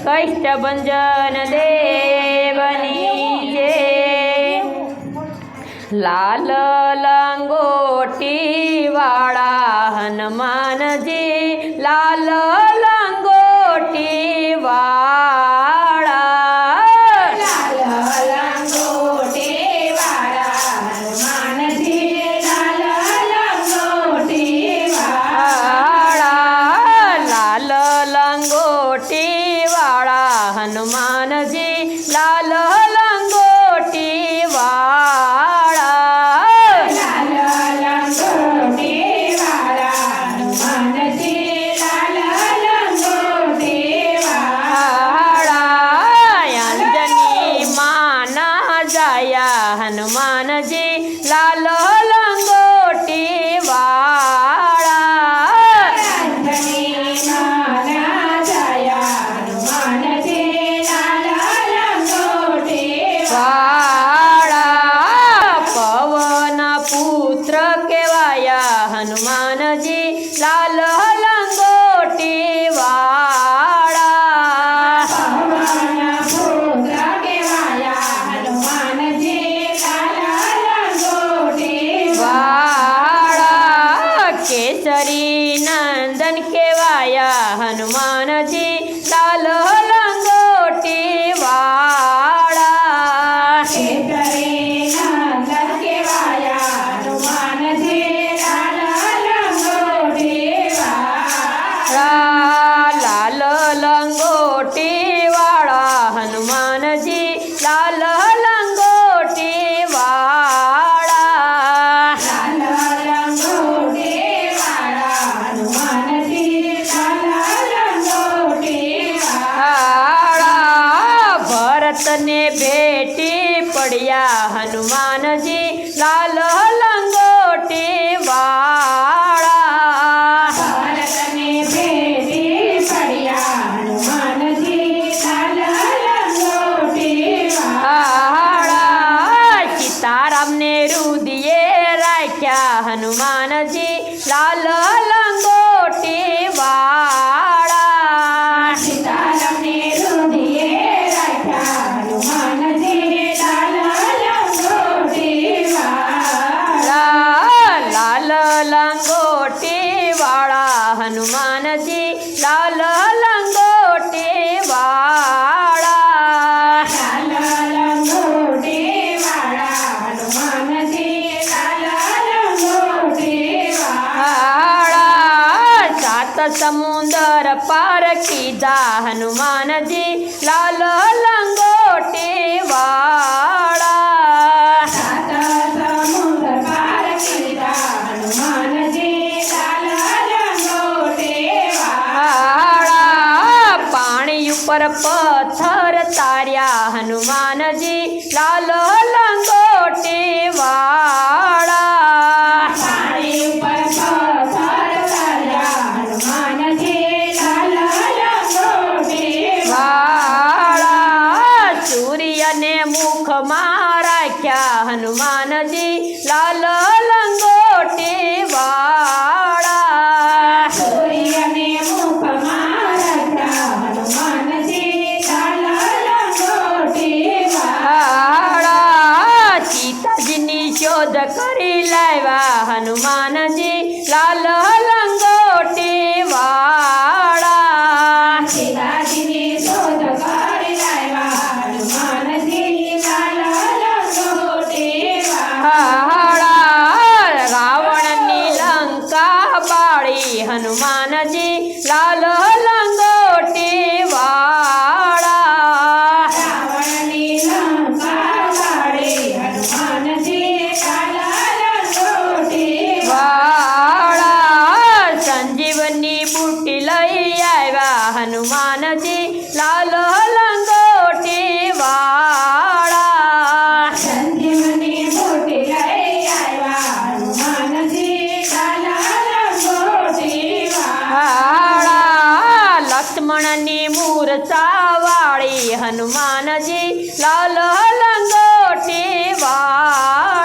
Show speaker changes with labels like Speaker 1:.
Speaker 1: કષ્ટભંજન દેવની જય। લાલ લંગોટી વાળા હનુમાનજી, લાલ લંગોટી વાળા,
Speaker 2: લાલ લંગોટી વાળા હનુમાનજી, લાલ લંગોટી વાળા,
Speaker 1: લાલ લંગોટી વાળા હનુમાનજી, લાલ લંગોટી વાળા,
Speaker 2: લાલ લંગોટી વાળા હનુમાનજી, લાલ લંગોટી વાળા,
Speaker 1: અંજની માના જાયા હનુમાનજી, લાલ લંગોટી વાળા,
Speaker 2: અંજની માના જાયા હનુમાનજી, લાલ લંગોટી
Speaker 1: વાળા, પવન પુત્ર કહેવાયા હનુમાનજી, લાલ લંગોટી વાળા,
Speaker 2: પવન પુત્ર કહેવાયા હનુમાનજી, લાલ લંગોટી
Speaker 1: વાળા, કેસરી નંદન કહેવાયા હનુમાનજી, લાલ લંગોટી વાળા,
Speaker 2: કેસરી નંદન કહેવાયા હનુમાનજી, લાલ લંગોટી વાળા,
Speaker 1: લાલ લંગોટી વાળા હનુમાનજી, લાલ લંગોટી વાળા,
Speaker 2: લાલ લંગોટી વાળા હનુમાનજી, લાલ લંગોટી
Speaker 1: વાળા, ભરતને ભેટી પડ્યા હનુમાનજી, લાલ લંગોટી વાળા,
Speaker 2: ભારતને ભેટી પડ્યા હનુમાનજી, લાલ લંગોટી
Speaker 1: વાળા, સીતારામને રુદિયે રાખ્યા હનુમાનજી, લાલ લંગોટી વાળા,
Speaker 2: સીતારામને હૃદયે રાખ્યા હનુમાનજી, લાલ લંગોટી વાળા,
Speaker 1: લાલ લંગોટી વાળા હનુમાનજી, લાલ લંગોટી વાળા,
Speaker 2: લાલ લંગોટી વાળા હનુમાનજી, લાલ લંગોટી
Speaker 1: વાળા, સાત સમુદર પાર કીધા હનુમાનજી, લાલ લંગોટી વાળા,
Speaker 2: સાત સમુદ્ર પાર કીધા હનુમાનજી, લાલ લંગોટી
Speaker 1: વાળા, પાણી ઉપર પથ્થર તાર્યા હનુમાનજી, લાલ લંગોટી વાળા,
Speaker 2: પાણી ઉપર પથ્થર તાર્યા હનુમાનજી, લાલ લંગોટી
Speaker 1: વાળા, સૂર્યને મુખમાં રાખ્યા હનુમાનજી, લાલ લંગોટી વાળા,
Speaker 2: સૂર્યને મુખમાં રાખ્યા હનુમાનજી, લાલ લંગોટી
Speaker 1: વાળા, સીતાજીની શોધ કરી લાવ્યા હનુમાનજી, લાલ લંગોટી વાળા,
Speaker 2: સીતાજીની શોધ કરી લાવ્યા હનુમાનજી, લાલ લંગોટી
Speaker 1: વાળા, રાવણની લંકા બાળી હનુમાનજી, લાલ લંગોટી વાળા,
Speaker 2: રાવણની લંકા બાળી હનુમાનજી, લાલ લંગોટી
Speaker 1: વાળા, સંજીવની બુટી લઈ આવ્યા હનુમાનજી, લાલ લંગોટી વાળા,
Speaker 2: સંજીવની બુટી લઈ આવ્યા હનુમાનજી, લાલ લંગોટી
Speaker 1: વાળા, લક્ષ્મણની મૂર્છા વાળી હનુમાનજી, લાલ લંગોટી વાળા,